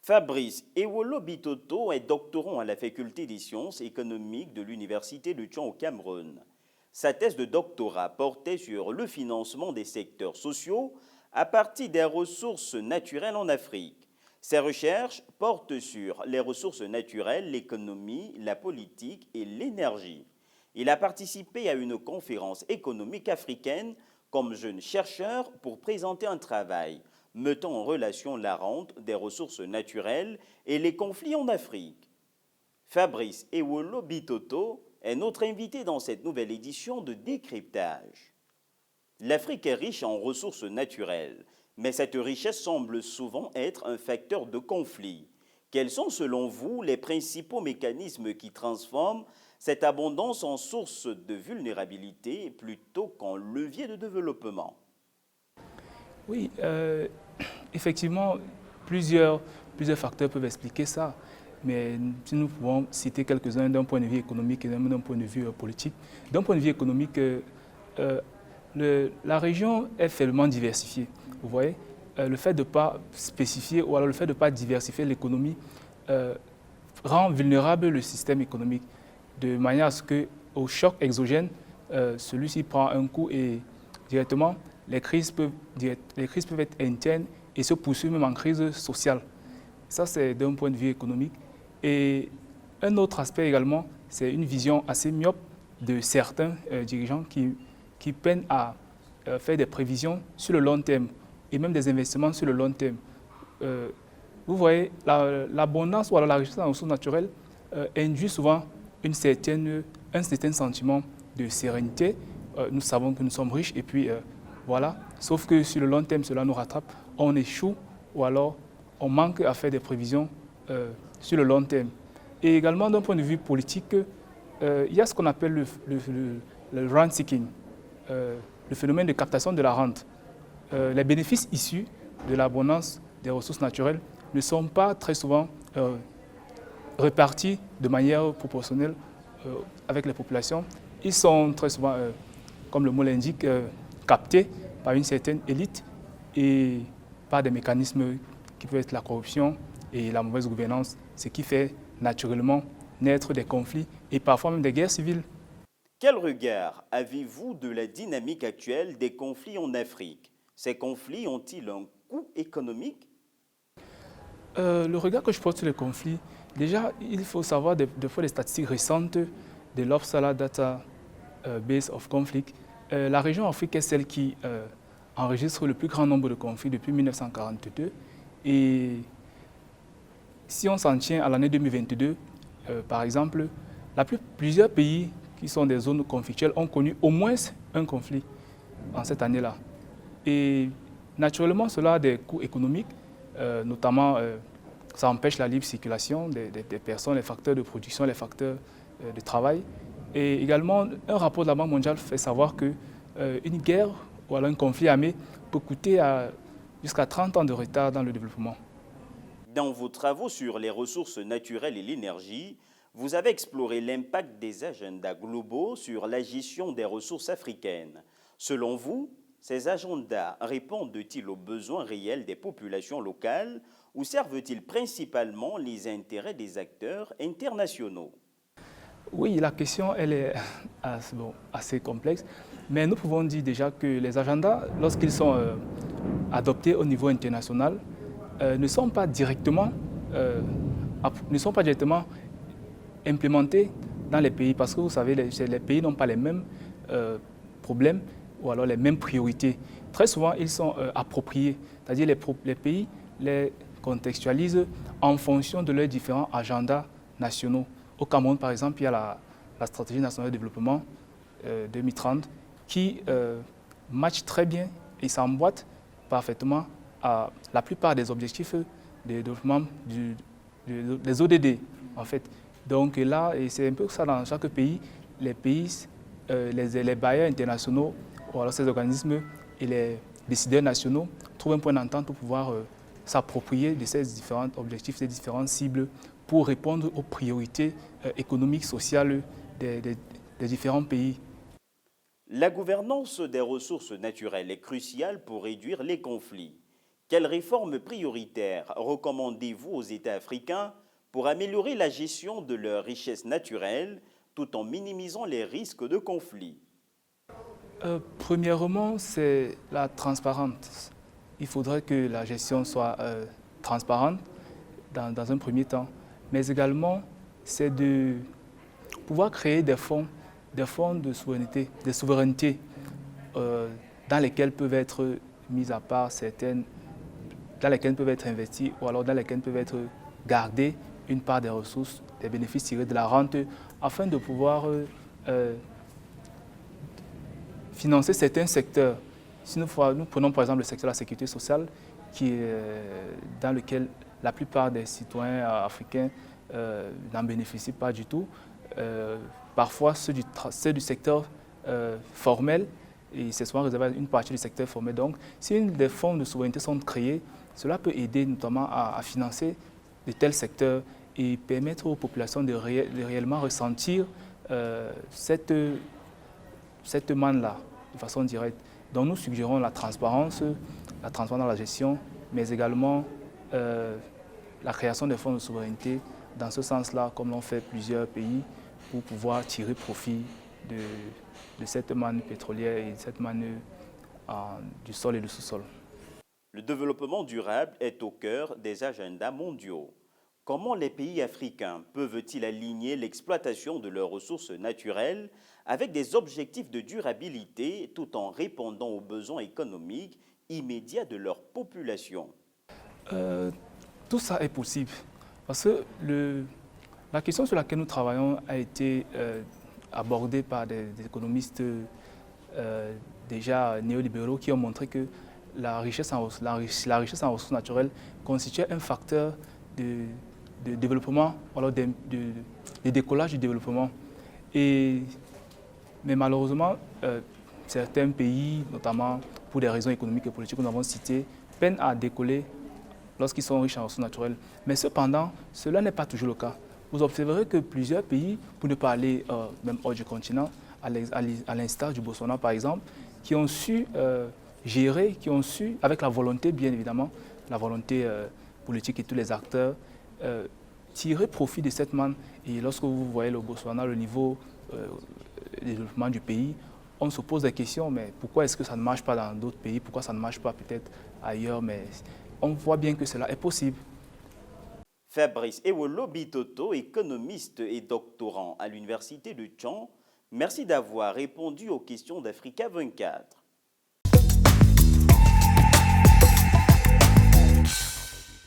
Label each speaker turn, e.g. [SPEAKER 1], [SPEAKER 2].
[SPEAKER 1] Fabrice Ewolo Bitoto est doctorant à la faculté des sciences économiques de l'université de Thion au Cameroun. Sa thèse de doctorat portait sur le financement des secteurs sociaux à partir des ressources naturelles en Afrique. Ses recherches portent sur les ressources naturelles, l'économie, la politique et l'énergie. Il a participé à une conférence économique africaine comme jeune chercheur pour présenter un travail mettant en relation la rente des ressources naturelles et les conflits en Afrique. Fabrice Ewolo Bitoto est notre invité dans cette nouvelle édition de Décryptage. L'Afrique est riche en ressources naturelles, mais cette richesse semble souvent être un facteur de conflit. Quels sont selon vous les principaux mécanismes qui transforment cette abondance en source de vulnérabilité plutôt qu'en levier de développement?
[SPEAKER 2] Oui, effectivement, plusieurs facteurs peuvent expliquer ça. Mais si nous pouvons citer quelques-uns d'un point de vue économique et d'un point de vue politique. D'un point de vue économique, la région est faiblement diversifiée. Vous voyez, le fait de ne pas spécifier ou alors le fait de ne pas diversifier l'économie rend vulnérable le système économique de manière à ce qu'au choc exogène, celui-ci prend un coup et directement les crises peuvent être internes et se poursuivent même en crise sociale. Ça, c'est d'un point de vue économique. Et un autre aspect également, c'est une vision assez myope de certains dirigeants qui peinent à faire des prévisions sur le long terme et même des investissements sur le long terme. Vous voyez, l'abondance ou alors la richesse en ressources naturelles induit souvent un certain sentiment de sérénité. Nous savons que nous sommes riches et puis voilà. Sauf que sur le long terme, cela nous rattrape. On échoue ou alors on manque à faire des prévisions sur le long terme. Et également, d'un point de vue politique, il y a ce qu'on appelle le rent seeking, le phénomène de captation de la rente. Les bénéfices issus de l'abondance des ressources naturelles ne sont pas très souvent répartis de manière proportionnelle avec les populations. Ils sont très souvent, comme le mot l'indique, captés par une certaine élite et par des mécanismes qui peuvent être la corruption et la mauvaise gouvernance, ce qui fait naturellement naître des conflits et parfois même des guerres civiles.
[SPEAKER 1] Quel regard avez-vous de la dynamique actuelle des conflits en Afrique? Ces conflits ont-ils un coût économique?
[SPEAKER 2] Le regard que je porte sur les conflits, déjà, il faut savoir des fois les statistiques récentes de l'Opsala Data Base of Conflict. La région Afrique est celle qui enregistre le plus grand nombre de conflits depuis 1942. Et si on s'en tient à l'année 2022, par exemple, plusieurs pays qui sont des zones conflictuelles ont connu au moins un conflit en cette année-là. Et naturellement, cela a des coûts économiques, notamment ça empêche la libre circulation des personnes, les facteurs de production, les facteurs de travail. Et également, un rapport de la Banque mondiale fait savoir qu'une guerre ou alors un conflit armé peut coûter jusqu'à 30 ans de retard dans le développement.
[SPEAKER 1] Dans vos travaux sur les ressources naturelles et l'énergie, vous avez exploré l'impact des agendas globaux sur la gestion des ressources africaines. Selon vous, ces agendas répondent-ils aux besoins réels des populations locales ou servent-ils principalement les intérêts des acteurs internationaux?
[SPEAKER 2] Oui, la question elle est assez complexe, mais nous pouvons dire déjà que les agendas, lorsqu'ils sont adoptés au niveau international, ne sont pas directement implémentés dans les pays, parce que vous savez, les pays n'ont pas les mêmes problèmes ou alors les mêmes priorités. Très souvent, ils sont appropriés, c'est-à-dire les pays les contextualisent en fonction de leurs différents agendas nationaux. Au Cameroun, par exemple, il y a la stratégie nationale de développement 2030 qui match très bien et s'emboîte parfaitement à la plupart des objectifs de développement des ODD, en fait. Donc là, et c'est un peu ça dans chaque pays, les bailleurs internationaux, ou alors ces organismes et les décideurs nationaux trouvent un point d'entente pour pouvoir s'approprier de ces différents objectifs, ces différentes cibles pour répondre aux priorités économiques, sociales des différents pays.
[SPEAKER 1] La gouvernance des ressources naturelles est cruciale pour réduire les conflits. Quelles réformes prioritaires recommandez-vous aux États africains pour améliorer la gestion de leurs richesses naturelles tout en minimisant les risques de conflits?
[SPEAKER 2] Premièrement, c'est la transparence. Il faudrait que la gestion soit transparente dans un premier temps, mais également c'est de pouvoir créer des fonds de souveraineté, des souverainetés dans lesquelles peuvent être mises à part certaines, dans lesquelles peuvent être investies ou alors dans lesquelles peuvent être gardées une part des ressources, des bénéfices tirés de la rente, afin de pouvoir financer certains secteurs. Si nous prenons par exemple le secteur de la sécurité sociale, dans lequel la plupart des citoyens africains n'en bénéficient pas du tout. Parfois, ceux du secteur formel, et c'est souvent réservé à une partie du secteur formel. Donc, si des fonds de souveraineté sont créés, cela peut aider notamment à financer de tels secteurs et permettre aux populations de réellement ressentir cette manne-là de façon directe. Donc, nous suggérons la transparence dans la gestion, mais également la création des fonds de souveraineté dans ce sens-là, comme l'ont fait plusieurs pays, pour pouvoir tirer profit de cette manne pétrolière et de cette manne du sol et du sous-sol.
[SPEAKER 1] Le développement durable est au cœur des agendas mondiaux. Comment les pays africains peuvent-ils aligner l'exploitation de leurs ressources naturelles avec des objectifs de durabilité tout en répondant aux besoins économiques immédiats de leur population?
[SPEAKER 2] Tout ça est possible parce que la question sur laquelle nous travaillons a été abordée par des économistes déjà néolibéraux qui ont montré que la richesse en ressources naturelles constituait un facteur de développement, alors de décollage du développement. Mais malheureusement, certains pays, notamment pour des raisons économiques et politiques que nous avons citées, peinent à décoller lorsqu'ils sont riches en ressources naturelles. Mais cependant, cela n'est pas toujours le cas. Vous observerez que plusieurs pays, pour ne pas aller même hors du continent, à l'instar du Botswana par exemple, qui ont su gérer, qui ont su, avec la volonté bien évidemment, la volonté politique et tous les acteurs, tirer profit de cette manne. Et lorsque vous voyez le Botswana, le niveau de développement du pays, on se pose des questions, mais pourquoi est-ce que ça ne marche pas dans d'autres pays? Pourquoi ça ne marche pas peut-être ailleurs? Mais on voit bien que cela est possible.
[SPEAKER 1] Fabrice Ewolo Bitoto, économiste et doctorant à l'Université de Tchang, merci d'avoir répondu aux questions d'Africa 24.